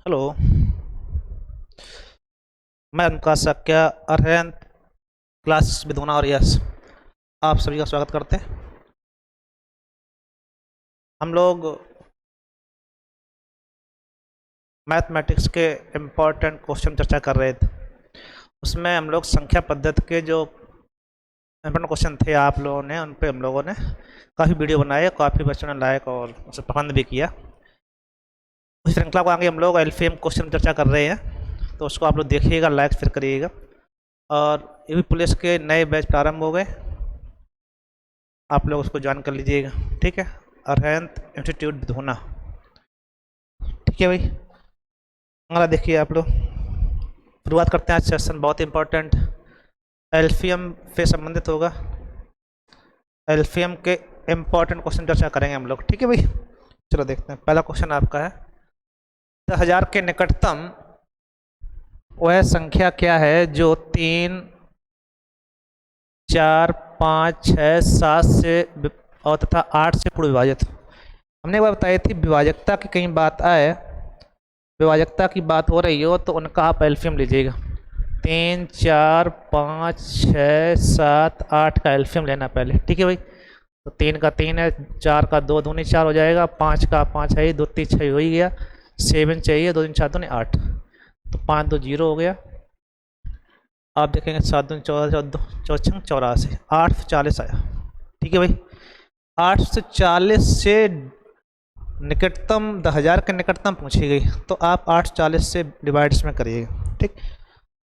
Hello. मैं उनका शक्या Arhant class Bidhuna और यस आप सभी का स्वागत करते हैं। हम लोग मैथमेटिक्स के इम्पोर्टेंट क्वेश्चन चर्चा कर रहे थे। उसमें हम लोग संख्या पद्धति के जो इम्पोर्टेंट क्वेश्चन थे आप लोगों ने उन पे हम लोगों ने काफ़ी वीडियो बनाए, काफ़ी बच्चों ने लाइक और उसे पसंद भी किया। उस श्रृंखला को आगे हम लोग एलसीएम क्वेश्चन चर्चा कर रहे हैं, तो उसको आप लोग देखिएगा, लाइक फिर करिएगा। और यूपी पुलिस के नए बैच प्रारंभ हो गए, आप लोग उसको ज्वाइन कर लीजिएगा। ठीक है, अरहंत इंस्टीट्यूट विधुना। ठीक है भाई, अगला देखिए आप लोग। शुरुआत करते हैं आज सेशन, बहुत इंपॉर्टेंट एलसीएम से संबंधित होगा। एलसीएम के इम्पोर्टेंट क्वेश्चन चर्चा करेंगे हम लोग। ठीक है भाई, चलो देखते हैं। पहला क्वेश्चन आपका है, 10,000 के निकटतम वह संख्या क्या है जो 3, 4, 5, 6, 7 से और तथा 8 से पूर्ण विभाजित। हमने एक बार बताई थी विभाजकता की कहीं बात आए, विभाजकता की बात हो रही हो तो उनका आप एलसीएम लीजिएगा। 3, 4, 5, 6, 7, 8 का एलसीएम लेना पहले। ठीक है भाई, तो 3 का 3 है, 4 का 2 दूनी 4 हो जाएगा, 5 का 5 है, 2 3 6 हो ही गया, 7 चाहिए, 2 3 4 दूनी 8, तो 5 2 0 हो गया। आप देखेंगे 7 दूनी 14, 14 84, 8 से 40 आया। ठीक है भाई, 8 से 40 से निकटतम 10,000 के निकटतम पूछी गई, तो आप 8 40 से डिवाइड इसमें करिएगा। ठीक,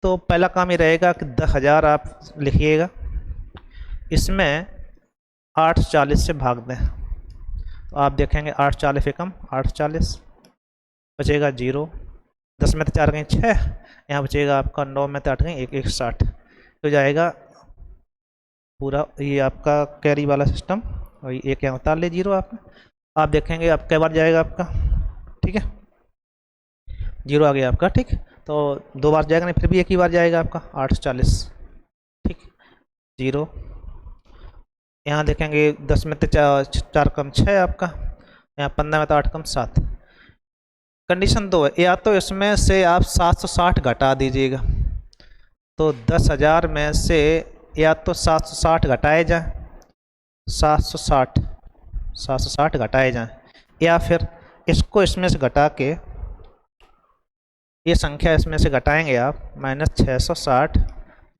तो पहला काम ये रहेगा कि 10,000 आप लिखिएगा, इसमें 8 40 से भाग दें, तो आप देखेंगे 8 40 एकम 8 40, बचेगा 0, 10 में तो 4 गई 6, यहाँ बचेगा आपका 9 में तो 8 गई 1 1 60, तो जाएगा पूरा ये आपका कैरी वाला सिस्टम। वही एक यहाँ उतार ले 0 आप देखेंगे आप कै बार जाएगा आपका। ठीक है, 0 आ गया आपका। ठीक, तो 2 बार जाएगा नहीं, फिर भी एक ही बार जाएगा आपका 8 40। ठीक, 0, यहाँ देखेंगे 10 में तो 4 कम 6 आपका, यहाँ 15 में तो 8 कम 7। कंडीशन 2 है, या तो इसमें से आप 760 घटा दीजिएगा, तो 10,000 में से या तो 760 घटाए जाएँ, 760 घटाए जाएँ, या फिर इसको इसमें से घटा के ये संख्या इसमें से घटाएंगे आप, -660,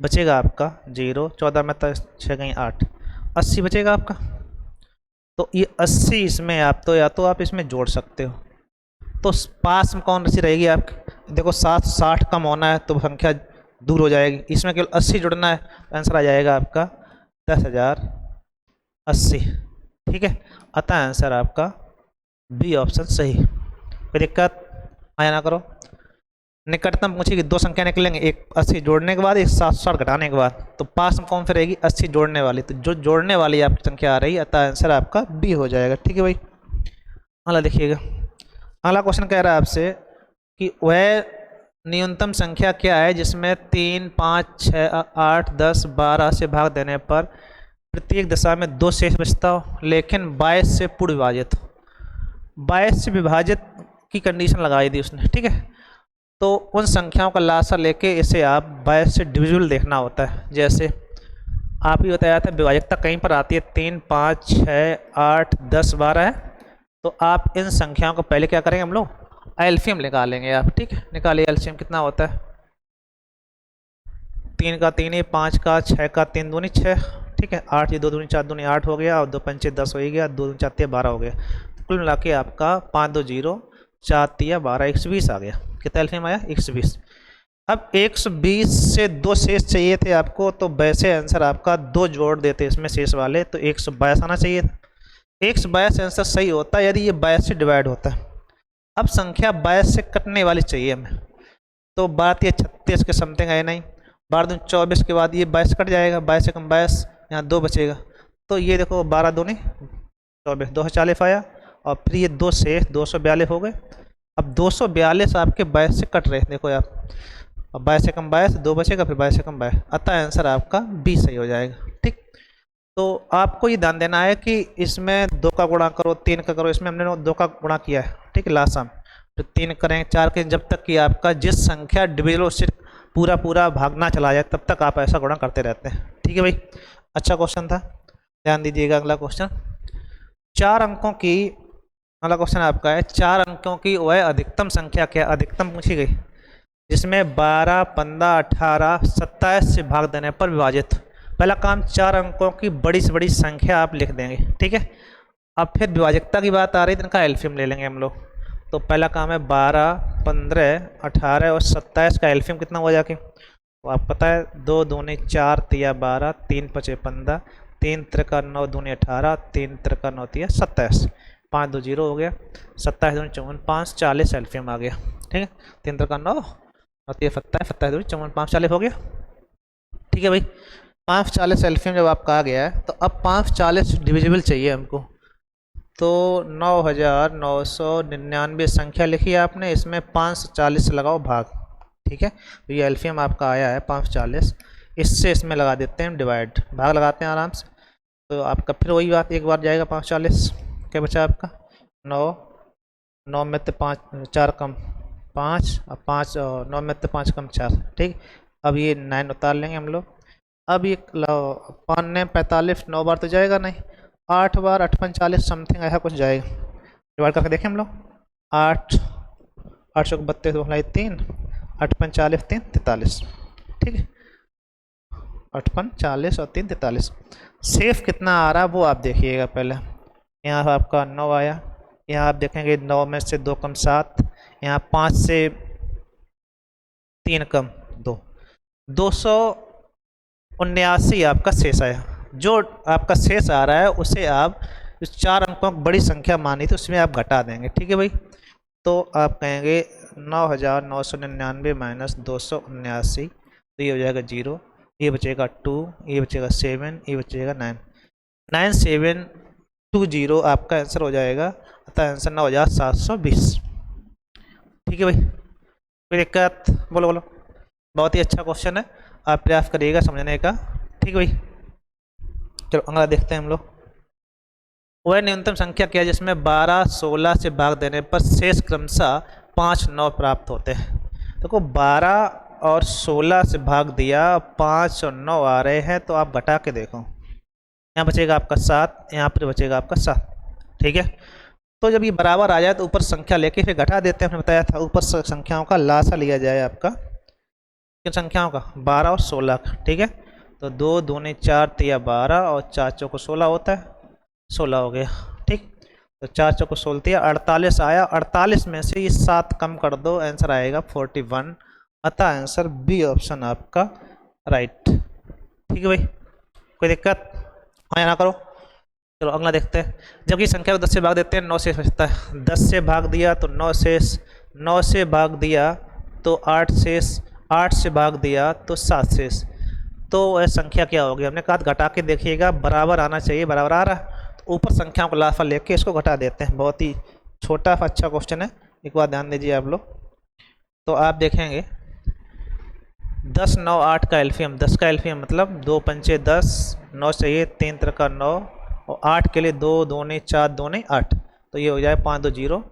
बचेगा आपका 0, 14 में तो 6 गई 8, 80 बचेगा आपका। तो ये 80 इसमें आप तो या तो आप इसमें जोड़ सकते हो, तो पास में कौन सी रहेगी आपकी, देखो 760 कम होना है तो संख्या दूर हो जाएगी, इसमें केवल 80 जुड़ना है, आंसर आ जाएगा आपका 10,080। ठीक है, अतः आंसर आपका बी ऑप्शन सही। कोई दिक्कत आया ना करो। निकटतम पूछेगी, 2 संख्या निकलेंगे, एक 80 जोड़ने के बाद, एक 760 घटाने के बाद, तो पास में कौन सी रहेगी, 80 जोड़ने वाली, तो जो जोड़ने वाली आपकी संख्या आ रही है, अतः आंसर आपका बी हो जाएगा। ठीक है भाई, अगला देखिएगा। अगला क्वेश्चन कह रहा है आपसे कि वह न्यूनतम संख्या क्या है जिसमें 3, 5, 6, 8, 10, 12 से भाग देने पर प्रत्येक दशा में 2 शेष बचता हो, लेकिन 22 से पूर्ण विभाजित हो। 22 से विभाजित की कंडीशन लगाई थी उसने। ठीक है, तो उन संख्याओं का लासा लेके इसे आप 22 से डिविजिबल देखना होता है। जैसे आप ही बताया था विभाजकता कहीं पर आती है 3, 5, 6, 8, 10, 12 है, तो आप इन संख्याओं को पहले क्या करेंगे, हम लोग एलसीएम निकालेंगे आप। ठीक है, निकालिए एलसीएम कितना होता है, 3 का 3 ही, 5 का 6 का 3 दूनी 6। ठीक है, 8 ये 2 दूनी 4 दूनी 8 हो गया, और 2 पंचे 10 हो ही गया, 2 दूनी 4 12 हो गया, तो कुल मिला के आपका 5 2 0 4 3 12 120 आ गया। कितना एलसीएम आया, 120। अब 120 से 2 शेष चाहिए थे आपको, तो वैसे आंसर आपका 2 जोड़ देते इसमें शेष वाले, तो 122 आना चाहिए था। 122 आंसर सही होता है यदि ये 22 से डिवाइड होता है। अब संख्या 22 से कटने वाली चाहिए हमें, तो बात ये 36 के समथिंग है नहीं, 12 दूनी 24 के बाद ये 22 कट जाएगा, 22 से कम 22, यहाँ 2 बचेगा, तो ये देखो 12 दूनी 24, 240 आया, और फिर ये 2 से 242 हो गए। अब 242 आपके 22 से कट रहे, देखो आप, अब 22 से कम 22, 2 बचेगा, फिर 22 से कम 22, अतः आंसर आपका बी सही हो जाएगा। ठीक, तो आपको ये ध्यान देना है कि इसमें 2 का गुणा करो, 3 का करो, इसमें हमने 2 का गुणा किया है। ठीक है, लास्ट सम फिर 3 करेंगे, 4 करेंगे, जब तक कि आपका जिस संख्या डिविजिबल उससे पूरा पूरा भागना चला जाए तब तक आप ऐसा गुणा करते रहते हैं। ठीक है भाई, अच्छा क्वेश्चन था, ध्यान दीजिएगा। अगला क्वेश्चन 4 अंकों की, अगला क्वेश्चन आपका है 4 अंकों की वह अधिकतम संख्या क्या, अधिकतम पूछी गई, जिसमें 12, 15, 18, 27 से भाग देने पर विभाजित। पहला काम 4 अंकों की बड़ी से बड़ी संख्या आप लिख देंगे। ठीक है, अब फिर विभाजकता की बात आ रही है तो इनका एलसीएम ले लेंगे हम लोग। तो पहला काम है 12, 15, 18 और 27 का एलसीएम कितना हो जाके, तो आप पता है 2 दूनी 4 तिया 12, 3 पचे 15, 3 त्रिका 9 दूनी 18, 3 त्रिका 9 तिया 27, 5 2 0 हो गया, 27 दूनी 54, 5 40 एलसीएम आ गया। ठीक है, 3 त्रिका 9 और तिया 27, 27 दूनी 54, 5 40 हो गया। ठीक है भाई, 5 40 एलसीएम जब आपका आ गया है तो अब 5 40 डिविजिबल चाहिए हमको। तो 9999 संख्या लिखी आपने, इसमें 540 लगाओ भाग। ठीक है, तो ये एलसीएम आपका आया है 540, इससे इसमें लगा देते हैं डिवाइड, भाग लगाते हैं आराम से। तो आपका फिर वही बात एक बार जाएगा 540, क्या बचा आपका 9, 9 में से 5 4 कम 5 और 5 और 9 में से 5 कम 4। ठीक, अब ये 9 उतार लेंगे हम लोग। अब ये 5 ने 45, 9 बार तो जाएगा नहीं, 8 बार 8 45 समथिंग ऐसा कुछ जाएगा। डिवाइड करके देखें हम लोग, 8 8 सौ 32 3, 8 45 3 43। ठीक है, 8 40 और 3 43। सेफ कितना आ रहा है वो आप देखिएगा पहले। यहाँ आपका 9 आया, यहाँ आप देखेंगे 9 में से 2 कम 7, यहाँ 5 से 3 कम 2, 279 आपका शेष आया। जो आपका शेष आ रहा है उसे आप इस 4 अंकों की बड़ी संख्या मानी थी उसमें आप घटा देंगे। ठीक है भाई, तो आप कहेंगे 9999 माइनस 279, तो ये हो जाएगा 0, ये बचेगा 2, ये बचेगा 7, ये बचेगा 9, 9720 आपका आंसर हो जाएगा। अतः आंसर 9720। ठीक है भाई, कोई दिक्कत, बोलो बोलो। बहुत ही अच्छा क्वेश्चन है, आप प्रयास करिएगा समझने का। ठीक है भाई, चलो अगला देखते हैं हम लोग। वह न्यूनतम संख्या क्या है जिसमें 12 16 से भाग देने पर शेष क्रमशः 5 9 प्राप्त होते हैं। देखो 12 और 16 से भाग दिया, 5 और 9 आ रहे हैं, तो आप घटा के देखो, यहाँ बचेगा आपका 7, यहाँ पर बचेगा आपका 7। ठीक है, तो जब ये बराबर आ जाए तो ऊपर संख्या लेके फिर घटा देते हैं। हमने बताया था ऊपर संख्याओं का लासा लिया जाए आपका, किन संख्याओं का, 12 और 16 का। ठीक है, तो 2 दूनी 4 तिया 12 और 4 चौको 16 होता है, 16 हो गया। ठीक, तो 4 चौको 16 तिया 48 आया, 48 में से ये 7 कम कर दो, आंसर आएगा 41। अतः आंसर बी ऑप्शन आपका राइट। ठीक है भाई, कोई दिक्कत हाँ ना करो। चलो अगला देखते हैं। जब की संख्या को 10 से भाग देते हैं 9 शेष बचता है। 10 से भाग दिया तो 9 शेष, 9 से भाग दिया तो 8 शेष, 8 से भाग दिया तो 7 शेष। तो वह संख्या क्या होगी, हमने कहा घटा के देखिएगा, बराबर आना चाहिए, बराबर आ रहा है तो ऊपर संख्याओं को लाफा लेके इसको घटा देते हैं। बहुत ही छोटा अच्छा क्वेश्चन है, एक बार ध्यान दीजिए आप लोग। तो आप देखेंगे 10 9 8 का एलसीएम, 10 का एलसीएम मतलब 2 पंचे 10, 9 चाहिए, 3 त्रिका 9 और 8 के लिए 2 दूनी 4 दूनी 8, तो ये हो जाए 5 2 0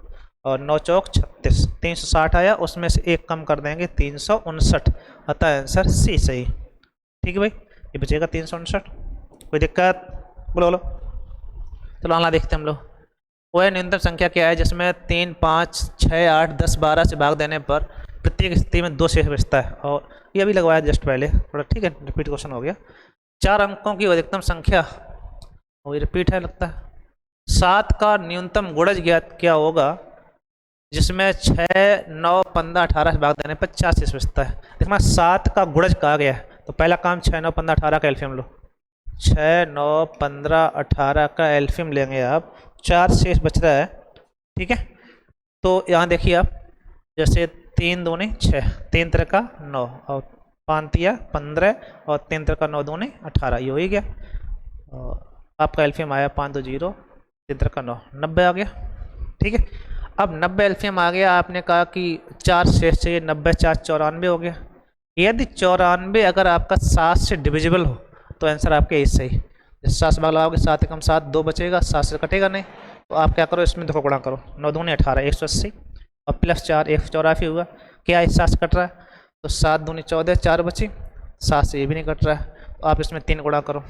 और 9 चौक 36, 360 आया, उसमें से एक कम कर देंगे 359। अतः आंसर सी सही। ठीक है भाई, ये बचेगा 359। कोई दिक्कत, बोलो बोलो। चलो अगला देखते हैं हम लोग। वह न्यूनतम संख्या क्या है जिसमें 3 5 6 8 10 12 से भाग देने पर प्रत्येक स्थिति में 2 शेष बचता है। और ये अभी लगवाया जस्ट पहले थोड़ा, ठीक है, रिपीट क्वेश्चन हो गया। 4 अंकों की अधिकतम संख्या, और ये रिपीट है लगता है। 7 का न्यूनतम गुणज ज्ञात क्या होगा जिसमें 6 9 15 18 से भाग देने पर 4 शेष बचता है। देखना 7 का गुणज कहा गया है, तो पहला काम 6 9 15 18 का एलसीएम लो, 6 9 15 18 का एलसीएम लेंगे आप, 4 शेष बच रहा है। ठीक है, तो यहाँ देखिए आप, जैसे 3 दूनी 6, 3 त्रिका 9 और 5 तिया 15 और 3 त्रिका 9 दूनी 18, ये हो ही गया। और आपका एलसीएम आया 5 2 0, 3 त्रिका 9, 90 आ गया। ठीक है, अब 90 एलसीएम आ गया, आपने कहा कि 4 शेष चाहिए, 90 4 94 हो गया। यदि 94 अगर आपका 7 से डिविजिबल हो तो आंसर आपके इस सही। जैसे 7 से भाग लगाओगे, 7 एकम 7, 2 बचेगा, 7 से कटेगा नहीं, तो आप क्या करो, इसमें देखो गुणा करो, 9 दूनी 18 180, और +4 1 हुआ। क्या इस 7 से कट रहा है, तो 7 दूनी 14, 4 बची। 7 से ये भी नहीं कट रहा है, तो आप इसमें 3 गुणा करो।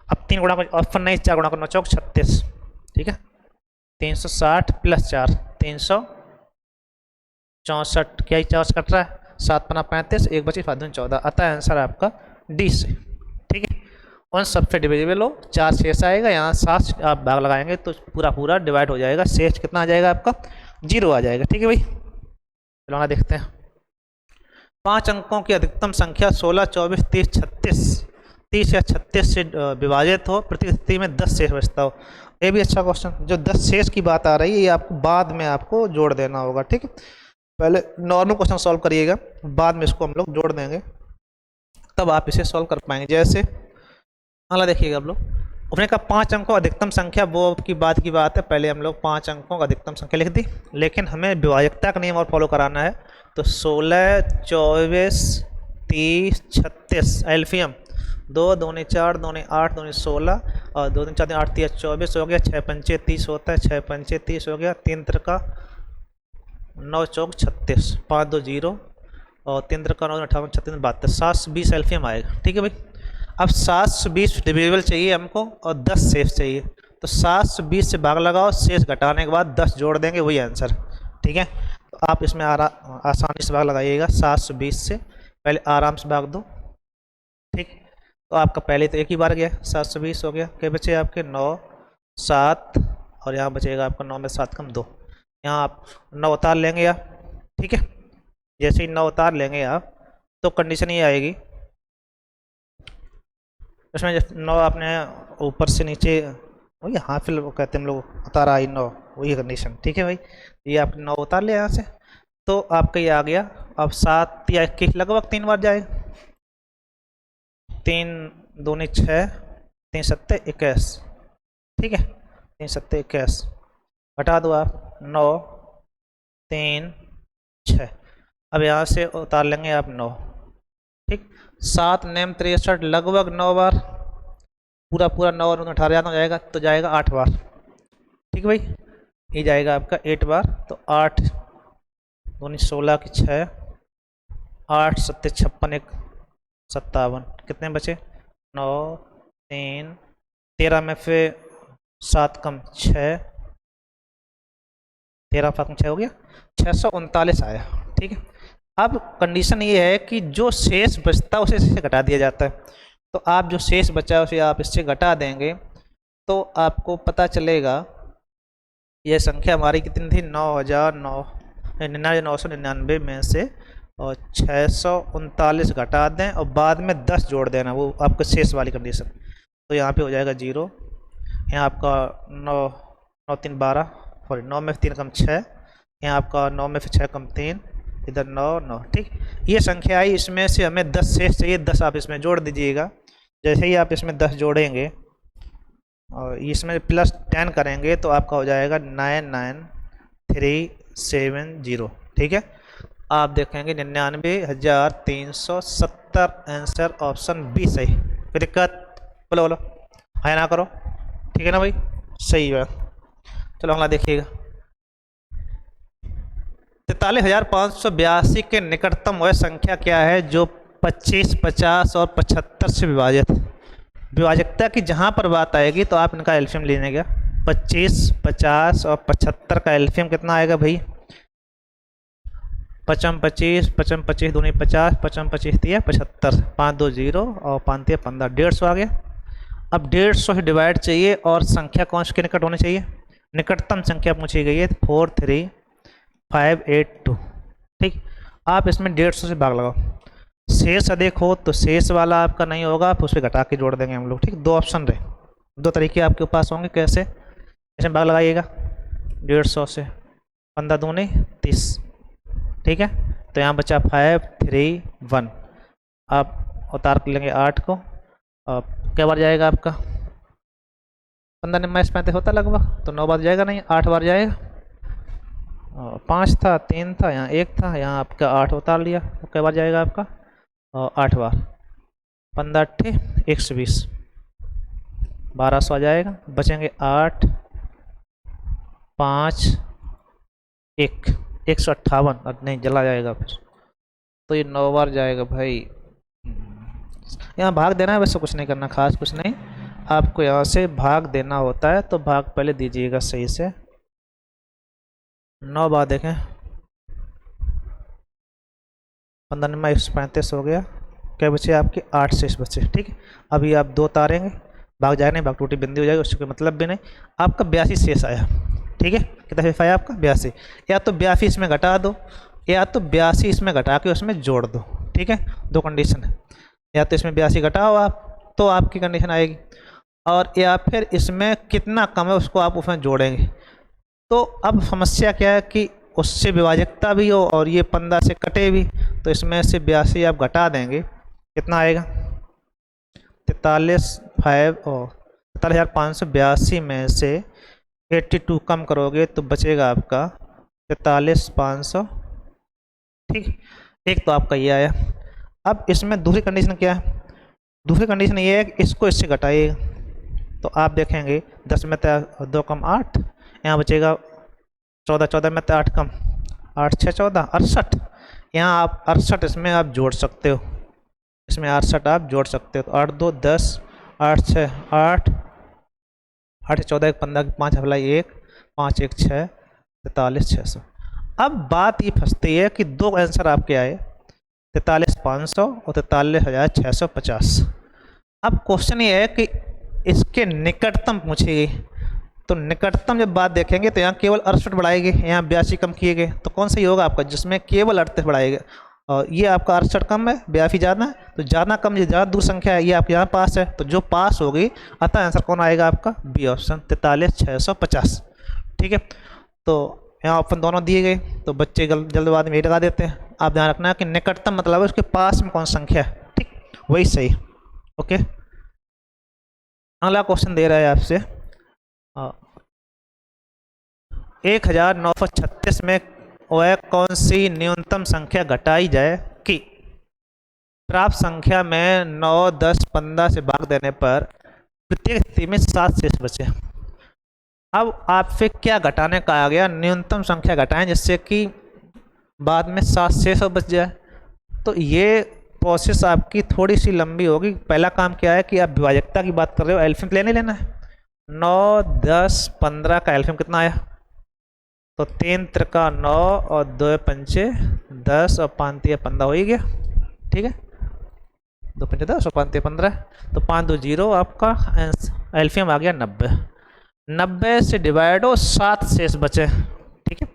अब 3 गुणा का ऑप्शन नहीं, 4 गुणा करो, 9 चौक 36। ठीक है, 360 +4 364। क्या 4 से कट रहा है, 7 पना 35, 1 बची 5 दूनी 14। अतः आंसर आपका डी से। ठीक है, उन सबसे डिविजिबल हो, 4 शेष आएगा, यहाँ 7 से आप भाग लगाएंगे तो पूरा पूरा डिवाइड हो जाएगा, शेष कितना आ जाएगा आपका, 0 आ जाएगा। ठीक है भाई, चलो आगे देखते हैं। 5 अंकों की अधिकतम संख्या 16, 24, 30, 36, 30 या 36 से विभाजित हो, प्रति स्थिति में 10 शेष बचता हो। ये भी अच्छा क्वेश्चन, जो 10 शेष की बात आ रही है ये आपको बाद में आपको जोड़ देना होगा। ठीक है, पहले नॉर्मल क्वेश्चन सॉल्व करिएगा, बाद में इसको हम लोग जोड़ देंगे, तब आप इसे सॉल्व कर पाएंगे। जैसे अगला देखिएगा आप लोग, उसने कहा 5 अंकों अधिकतम संख्या, वो की बात है, पहले हम लोग 5 अंकों का अधिकतम संख्या लिख दी, लेकिन हमें विभाजकता का नियम और फॉलो कराना है। तो 16, 24, 30, 36 एल्फियम, 2 दूनी 4, दूनी 8, दूनी 16 और 2 दूनी 4 दूनी 8, 30 24 हो गया, 6 पंचे 30 होता है, 6 पंचे 30 हो गया, 3 त्रिका 9 चौक 36, 5 2 0 और 3 त्रिका 9 58 36 72, 720 एल्फियम आएगा। ठीक है भाई, अब 720 डिविजिबल चाहिए हमको और 10 शेष चाहिए, तो 720 से भाग लगाओ, शेष घटाने के बाद 10 जोड़ देंगे, वही आंसर। ठीक है, तो आप इसमें आसानी से भाग लगाइएगा। 720 से पहले आराम से भाग दो। ठीक, तो आपका पहले तो एक ही बार गया, 720 हो गया। क्या बचे आपके 9 7 और यहाँ बचेगा आपका 9 में 7 कम 2, यहाँ आप 9 उतार लेंगे आप। ठीक है, जैसे ही 9 उतार लेंगे आप तो कंडीशन ये आएगी, उसमें जब 9 आपने ऊपर से नीचे, वही हाफिल वो कहते हैं हम लोग, उतारा आई 9, वही कंडीशन। ठीक है भाई, ये आप 9 उतार लिया यहाँ से, तो आपका ये आ गया। अब 7 या 21 लगभग 3 बार जाएगा, 3 दूनी 6, 3 सत्ते 21। ठीक है, 3 सत्ते 21, हटा दो आप 9 3 6। अब यहाँ से उतार लेंगे आप 9। ठीक, 7 नेम 63 लगभग 9 बार, पूरा पूरा 9 और 18 हो जाएगा, तो जाएगा 8 बार। ठीक भाई, ये जाएगा आपका 8 बार, तो 8 दूनी 16 की 6, 8 सत्ते 56 1 57, कितने बचे 9 3 13 में फिर 7 कम 6, 13 5 कम 6 हो गया, 639 आया। ठीक है, अब कंडीशन ये है कि जो शेष बचता है उसे इससे घटा दिया जाता है, तो आप जो शेष बचा है उसे आप इससे घटा देंगे, तो आपको पता चलेगा यह संख्या हमारी कितनी थी, 9,999 में से और 639 घटा दें और बाद में 10 जोड़ देना, वो आपका शेष वाली कंडीशन। तो यहाँ पे हो जाएगा 0, यहाँ आपका 9 9 3 12, सॉरी 9 में 3 कम 6, यहाँ आपका 9 में 6 कम 3, इधर 9 9। ठीक, ये संख्या आई, इसमें से हमें 10 शेष चाहिए, 10 आप इसमें जोड़ दीजिएगा। जैसे ही आप इसमें 10 जोड़ेंगे और इसमें +10 करेंगे तो आपका हो जाएगा 99370। ठीक है, आप देखेंगे 99,370 आंसर ऑप्शन बी सही। कोई दिक्कत, बोलो बोलो, है ना करो। ठीक है ना भाई, सही बात। चलो अगला देखिएगा, 43,582 के निकटतम वह संख्या क्या है जो 25, 50 और 75 से विभाजित। विभाजकता की जहाँ पर बात आएगी तो आप इनका एल्शियम लेने का, 25, 50 और 75 का एल्शियम कितना आएगा भाई, 55 25, 55 25 दूनी 50, 55 25 दिया 75, 5 2 0 और 5 3 15, 150 आ गया। अब 150 से डिवाइड चाहिए और संख्या कौन सी के निकट होनी चाहिए, निकटतम संख्या पूछी गई है 43582। ठीक, आप इसमें 150 से भाग लगाओ, शेष अधिक हो तो शेष वाला आपका नहीं होगा, आप उसे घटा के जोड़ देंगे हम लोग। ठीक, 2 ऑप्शन रहे, 2 तरीके आपके पास होंगे, कैसे इसमें भाग लगाइएगा 150 से, 15 दूनी 30। ठीक है, तो यहाँ बचा 5 3 1, आप उतार लेंगे 8 को, और क्या बार जाएगा आपका 15 निम्न 35 होता लगभग, तो 9 बार जाएगा नहीं, 8 बार जाएगा। 5 था 3 था, यहाँ 1 था, यहाँ आपका 8 उतार लिया, तो क्या बार जाएगा आपका 8 बार, 15 8 120, 1200 आ जाएगा। बचेंगे 8 5 1, 158, नहीं जला जाएगा फिर, तो ये 9 बार जाएगा भाई। यहाँ भाग देना है, वैसे कुछ नहीं करना, खास कुछ नहीं। आपको यहाँ से भाग देना होता है तो भाग पहले दीजिएगा सही से। 9 बार देखें, 15 135 हो गया। क्या बचे आपके 8 शेष बचे, ठीक है। अभी आप 2 तारेंगे, भाग जाए नहीं, भाग टूटी बिंदी हो जाएगी, उससे कोई मतलब भी नहीं। आपका 82 शेष आया, ठीक है। कितना शेष आया आपका 82। या तो 82 इसमें घटा दो, या तो 82 इसमें घटा के उसमें जोड़ दो, ठीक है। 2 कंडीशन है, या तो इसमें 82 घटाओ आप तो आपकी कंडीशन आएगी, और या फिर इसमें कितना कम है उसको आप उसमें जोड़ेंगे। तो अब समस्या क्या है कि उससे विभाजकता भी हो और ये 15 से कटे भी, तो इसमें से 82 आप घटा देंगे, कितना आएगा 43,582 में से 82 कम करोगे तो बचेगा आपका 43,500, ठीक। एक तो आपका ये आया। अब इसमें दूसरी कंडीशन क्या है, दूसरी कंडीशन ये है कि इसको इससे घटाइएगा, तो आप देखेंगे 10 में 2 कम 8, यहाँ बचेगा 14, 14 में 8 कम 8 6 14 68, यहाँ आप 68 इसमें आप जोड़ सकते हो, इसमें 68 आप जोड़ सकते हो। तो 8 2 10, 8 6 8, 8 14 1 15 5 हलाई 1 5 1 6 43,600। अब बात ये फंसती है कि 2 आंसर आपके आए 43,500 और 43,650। अब क्वेश्चन ये है कि इसके निकटतम पूछेगी, तो निकटतम जब बात देखेंगे तो यहाँ केवल 68 बढ़ाएंगे, यहाँ 82 कम किए गए, तो कौन सा ही होगा आपका जिसमें केवल 38 बढ़ाएगा। और ये आपका 68 कम है, 82 ज़्यादा है, तो ज़्यादा कम ये ज़्यादा दूर संख्या है, ये आपके यहाँ पास है, तो जो पास होगी अतः आंसर कौन आएगा आपका बी ऑप्शन 43,650, ठीक है। तो यहाँ ऑप्शन दोनों दिए गए, तो बच्चे जल्दबाजी में ही लगा देते हैं। आप ध्यान रखना कि निकटतम मतलब है उसके पास में कौन संख्या है, ठीक, वही सही। ओके, अगला क्वेश्चन दे रहा है आपसे 1936 में वह कौन सी न्यूनतम संख्या घटाई जाए कि प्राप्त संख्या में 9 10 15 से भाग देने पर प्रत्येक स्थिति में 7 शेष बचे। अब आपसे क्या घटाने का आ गया, न्यूनतम संख्या घटाएं जिससे कि बाद में 7 शेष बच जाए। तो ये प्रोसेस आपकी थोड़ी सी लंबी होगी। पहला काम क्या है कि आप विभाजकता की बात कर रहे हो, एल्फियम लेने लेना है। 9 10 15 का एल्फियम कितना आया, तो 3 त्रिका 9 और 2 पंचे 10 और 5 तिया 15 हो ही गया, ठीक है। 2 पंचे 10 और 5 तिया 15, तो 5 2 0 आपका एल्फियम आ गया 90। 90 से डिवाइड हो 7 शेष बचे, ठीक है।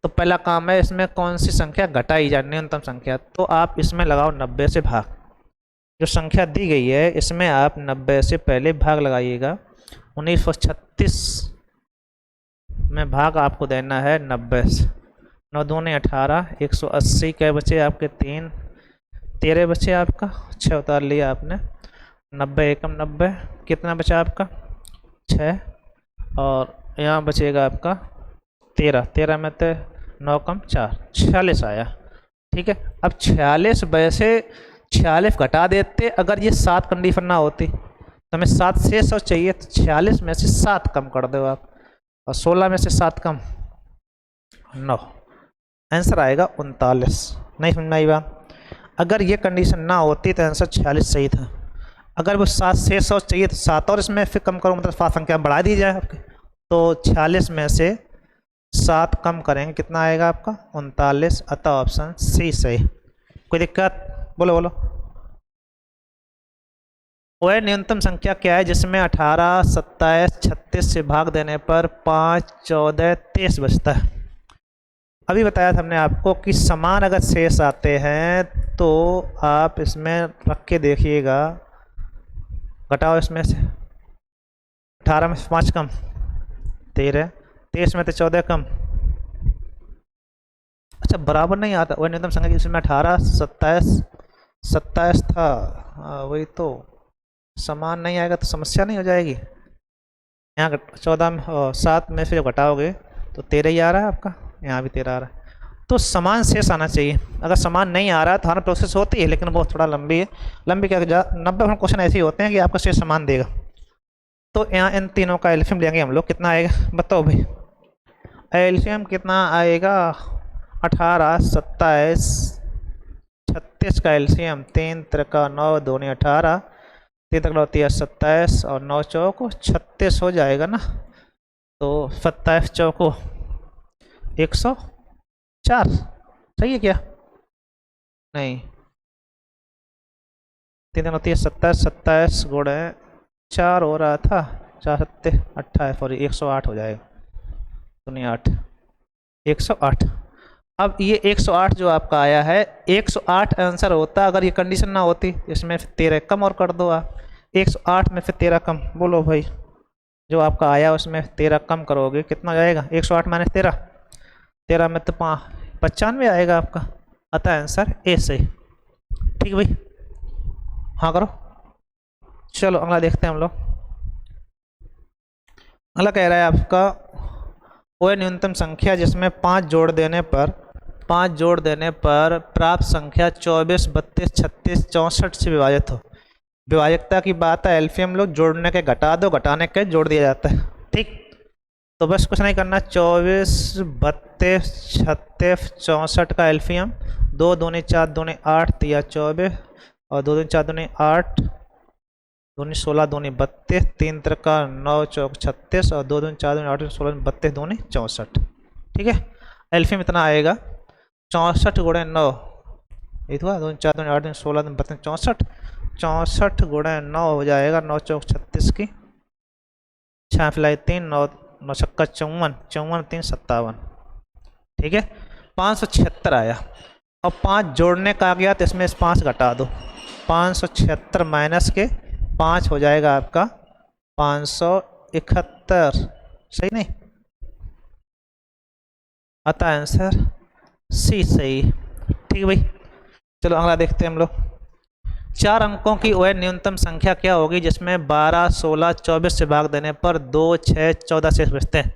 तो पहला काम है इसमें कौन सी संख्या घटाई जाए, न्यूनतम संख्या, तो आप इसमें लगाओ 90 से भाग। जो संख्या दी गई है इसमें आप 90 से पहले भाग लगाइएगा। 1936 में भाग आपको देना है 90 से। 9 दूनी 18, 180 के बचे आपके 3, 13 बचे आपका, 6 उतार लिया आपने। 90 एकम 90, कितना बचा आपका 6, और यहाँ बचेगा आपका 13, 13 में तो 9 कम 4 46 आया, ठीक है। अब 46 वैसे 46 घटा देते, अगर ये 7 कंडीशन ना होती तो हमें 7 शेष और चाहिए, तो 46 में से 7 कम कर दो आप, और 16 में से 7 कम 9, आंसर आएगा 39। नहीं समझ में आई बात। अगर ये कंडीशन ना होती तो आंसर 46 सही था। अगर वो 7 शेष और चाहिए तो 7 और इसमें फिर कम करो, मतलब 7 संख्या बढ़ा दी जाए आपके, तो 46 में से 7 कम करेंगे, कितना आएगा आपका 39। अतः ऑप्शन सी सही। कोई दिक्कत, बोलो बोलो। वह न्यूनतम संख्या क्या है जिसमें 18 27 36 से भाग देने पर 5 14 23 बचता है। अभी बताया था हमने आपको कि समान अगर शेष आते हैं तो आप इसमें रख के देखिएगा, घटाओ इसमें से 18 में से 5 कम 13, 23 में से 14 कम, अच्छा बराबर नहीं आता। वह न्यूनतम संख्या जिसमें 18 27 था, वही तो समान नहीं आएगा तो समस्या नहीं हो जाएगी। यहाँ 14 में 7 में से जब घटाओगे तो 13 ही आ रहा है आपका, यहाँ भी 13 आ रहा है, तो समान शेष आना चाहिए। अगर समान नहीं आ रहा है तो हर प्रोसेस होती है लेकिन बहुत थोड़ा लंबी है। लंबी क्या 90% क्वेश्चन ऐसे ही होते हैं कि आपका शेष समान देगा। तो यहाँ इन तीनों का एल्फियम लेंगे हम लोग, कितना आएगा बताओ भाई, एल्फियम कितना आएगा 18 27 36 का एलसीएम 3 त्रिका 9 दूनी 18 3 त्रिका होती है 27 और 9 चौको 36 हो जाएगा ना। तो 27 चौको 104 सही है क्या? नहीं, 3 त्रिका होती है 27 27 गुणे 4 हो रहा था 4 सत्ते 28 सॉरी 108 हो जाएगा। दुनिया 8 108। अब ये 108 जो आपका आया है 108 आंसर होता अगर ये कंडीशन ना होती। इसमें फिर 13 कम और कर दो आप। 108 में फिर 13 कम बोलो भाई, जो आपका आया उसमें 13 कम करोगे कितना हो जाएगा? 108 माइनस 13, 13 में तो 95 आएगा आपका। अतः आंसर ए सही। ठीक है भाई, हाँ करो। चलो अगला देखते हैं हम लोग। अगला कह रहा है आपका वह न्यूनतम संख्या जिसमें 5 जोड़ देने पर प्राप्त संख्या 24 32 36 64 से विभाजित हो। विभाजकता की बात है, एलसीएम लोग जोड़ने के घटा दो, घटाने के जोड़ दिया जाता है। ठीक, तो बस कुछ नहीं करना। 24 32 36 64 का एलसीएम 2 दूनी 4 दूनी 8 तिया 24 और 2 दूनी 4 दूनी 8 दूनी 16 दूनी 32 3 त्रिका 9 चौक 36 और 2 दूनी 4 दूनी 8 16 32 दूनी 64। ठीक है, एल्फियम इतना आएगा 64 गुणे 9 ये हुआ 2 4 दूनी 8 दूनी 16 दूनी 32 64 64 गुणे 9 हो जाएगा 9 चौक 36 की 6 फिलाई 3 9 9 छक्का 54 54 3 57। ठीक है, 576 आया। और 5 जोड़ने का आ गया तो इसमें 5 घटा दो। 576 माइनस के 5 हो जाएगा आपका 571। सही नहीं? अतः आंसर सी सही। ठीक है भाई, चलो अगला देखते हैं हम लोग। 4 अंकों की वह न्यूनतम संख्या क्या होगी जिसमें 12 16 24 से भाग देने पर 2 6 14 शेष बचते हैं।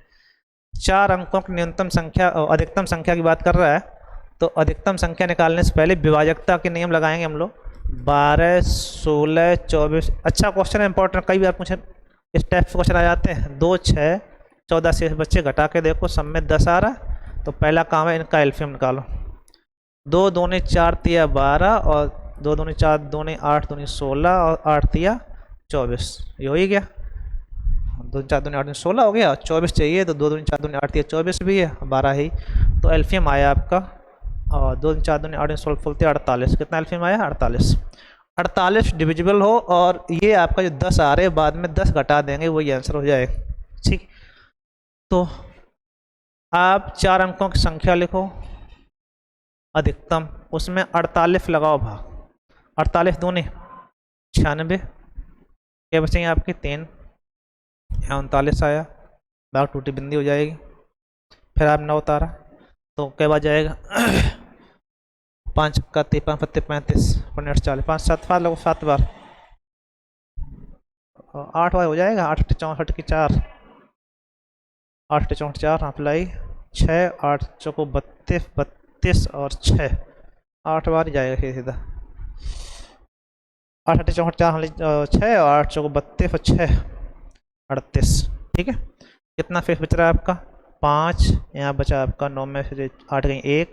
4 अंकों की न्यूनतम संख्या अधिकतम संख्या की बात कर रहा है, तो अधिकतम संख्या निकालने से पहले विभाजकता के नियम लगाएंगे हम लोग। 12 16 24 अच्छा क्वेश्चन है, इंपॉर्टेंट, कई बार पूछे इस टाइप से क्वेश्चन आ जाते हैं। 2 6 14 से बच्चे घटा के देखो, सब में 10 आ रहा, तो पहला काम है इनका एलसीएम निकालो। 2 दूनी 4 तिया 12 और 2 दूनी 4 दूनी 8 दूनी 16 और 8 तिया 24। ये हो ही गया, 2 4 दूनी 8 दूनी 16 हो गया। 24 चाहिए तो 2 दूनी 4 दूनी 8 तिया 24 भी है, 12 ही। तो एलसीएम आया आपका और 2 4 दूनी 8 दूनी 16 फुलते 48। कितना एलसीएम आया? 48। 48 डिविजिबल हो और ये आपका जो 10 आ रहे हैं बाद में 10 घटा देंगे, वही आंसर हो जाएगा। ठीक, तो आप 4 अंकों की संख्या लिखो अधिकतम, उसमें 48 लगाओ भाग। 48 दूनी 96, क्या बचेंगे आपके 3, यहाँ 39 आया, भाग टूटी बिंदी हो जाएगी। फिर आप 9 उतारा तो क्या बात जाएगा 5 का 53 पत्ते 35 40 40 5 7 बार लगो 7 बार 8 बार हो जाएगा। 8 64 की 4 8 64 4 अप्लाई 6 8 चौको 32 32 और 6 8 बार ही जाएगा सीधा। 8 8 64 4 6 और 8 चौको 32 और 6 38। ठीक है, कितना फेस बच रहा है आपका 5, यहाँ बचा आपका 9 में से 8 गई 1,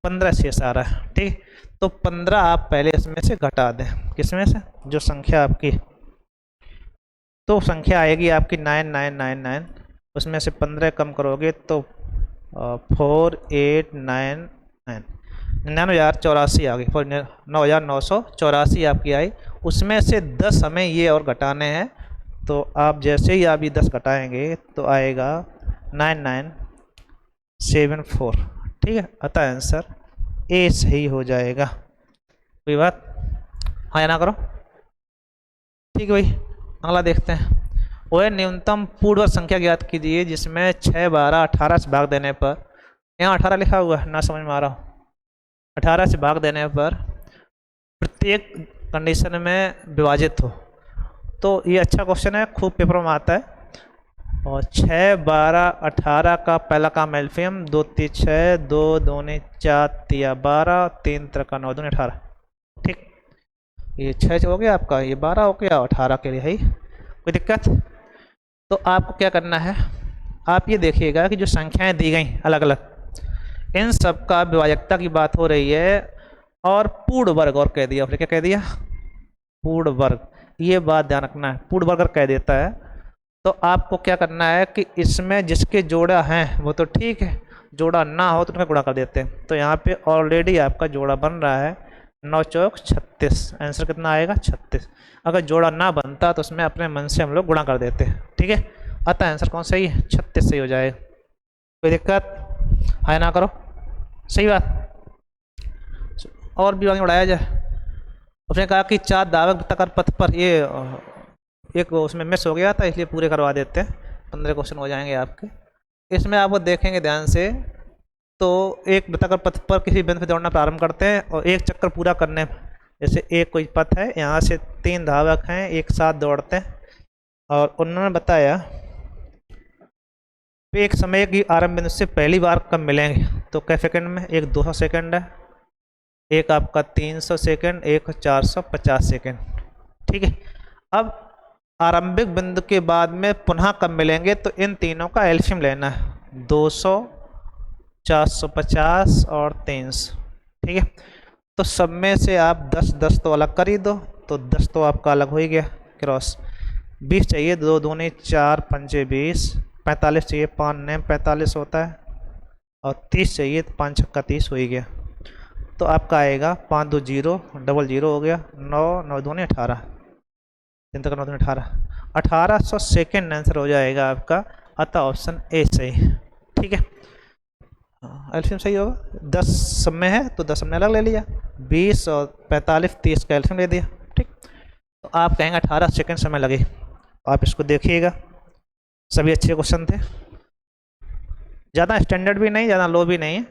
15 शेष आ रहा है। ठीक, तो 15 आप पहले इसमें से घटा दें। किसमें से? जो संख्या आपकी, तो संख्या आएगी आपकी 9999, उसमें से 15 कम करोगे तो 4899 99,084 आ गई, 9,984 आपकी आई। उसमें से 10 हमें ये और घटाने हैं, तो आप जैसे ही आप ये 10 घटाएंगे तो आएगा 9974। ठीक है, अतः आंसर ए सही हो जाएगा। कोई बात? हाँ या ना करो। ठीक है भाई, अगला देखते हैं। वह न्यूनतम पूर्ण संख्या ज्ञात कीजिए जिसमें 6 12 18 से भाग देने पर, यहाँ 18 लिखा हुआ है ना, समझ में आ रहा हूँ। 18 से भाग देने पर प्रत्येक कंडीशन में विभाजित हो। तो ये अच्छा क्वेश्चन है, खूब पेपर में आता है। और 6 12 18 का पहला काम एल्फियम 2 3 6 2 दूनी 4 तिया 12 3 त्रिका 9 दूनी 18। ठीक, ये 6 हो गया आपका, ये 12 हो गया, 18 के लिए है कोई दिक्कत? तो आपको क्या करना है, आप ये देखिएगा कि जो संख्याएं दी गई अलग अलग, इन सब का विभाजकता की बात हो रही है और पूर्ण वर्ग और कह दिया, फिर क्या कह दिया, पूर्ण वर्ग। ये बात ध्यान रखना है, पूर्ण वर्ग कह देता है तो आपको क्या करना है कि इसमें जिसके जोड़ा हैं वो तो ठीक है, जोड़ा ना हो तो उनका गुणा कर देते हैं। तो यहाँ पे ऑलरेडी आपका जोड़ा बन रहा है, 9 चौक 36, आंसर कितना आएगा 36। अगर जोड़ा ना बनता तो उसमें अपने मन से हम लोग गुणा कर देते हैं, ठीक है। अतः आंसर कौन सही है, 36 सही हो जाएगा। कोई दिक्कत है ना, करो सही बात। और भी उड़ाया जाए। उसने कहा कि 4 दावक वृत्ताकार पथ पर, ये एक उसमें मिस हो गया था इसलिए पूरे करवा देते हैं, 15 क्वेश्चन हो जाएंगे आपके। इसमें आप वो देखेंगे ध्यान से, तो एक वृत्ताकार पथ पर किसी बिंदु से दौड़ना प्रारंभ करते हैं और एक चक्कर पूरा करने, जैसे एक कोई पथ है, यहाँ से 3 धावक हैं एक साथ दौड़ते हैं और उन्होंने बताया एक समय की आरंभ बिंदु से पहली बार कब मिलेंगे, तो कै सेकंड में, एक 200 सेकंड है, एक आपका 300 सेकंड, एक 450 सेकंड, ठीक है। अब आरंभिक बिंदु के बाद में पुनः कब मिलेंगे, तो इन तीनों का एलसीएम लेना है, 200, 450 और 300, ठीक है। तो सब में से आप 10-10 तो अलग कर ही दो, तो 10 तो आपका अलग हो ही गया क्रॉस। 20 चाहिए, 2 दूनी 4 पंजे 20, 45 चाहिए, 5 9 45 होता है, और 30 चाहिए, 5 छक्का 30 हो ही गया। तो आपका आएगा 5 2 0 डबल 0 हो गया, 9 9 दूनी 18, 3 तक 9 दूनी 18, 1800 सेकेंड आंसर हो जाएगा आपका। अतः ऑप्शन ए सही, ठीक है। एल्शियम सही होगा, 10 सब में है तो 10 हमने अलग ले लिया, 20 और 45 30 का एल्शियम ले दिया, ठीक। तो आप कहेंगे 18 सेकेंड समय लगे। आप इसको देखिएगा, सभी अच्छे क्वेश्चन थे, ज़्यादा स्टैंडर्ड भी नहीं, ज़्यादा लो भी नहीं है।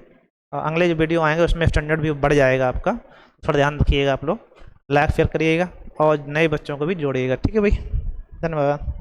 अगले जो वीडियो आएंगे उसमें स्टैंडर्ड भी बढ़ जाएगा आपका, थोड़ा ध्यान रखिएगा आप लोग, लाइक शेयर करिएगा और नए बच्चों को भी जोड़िएगा, ठीक है भाई, धन्यवाद।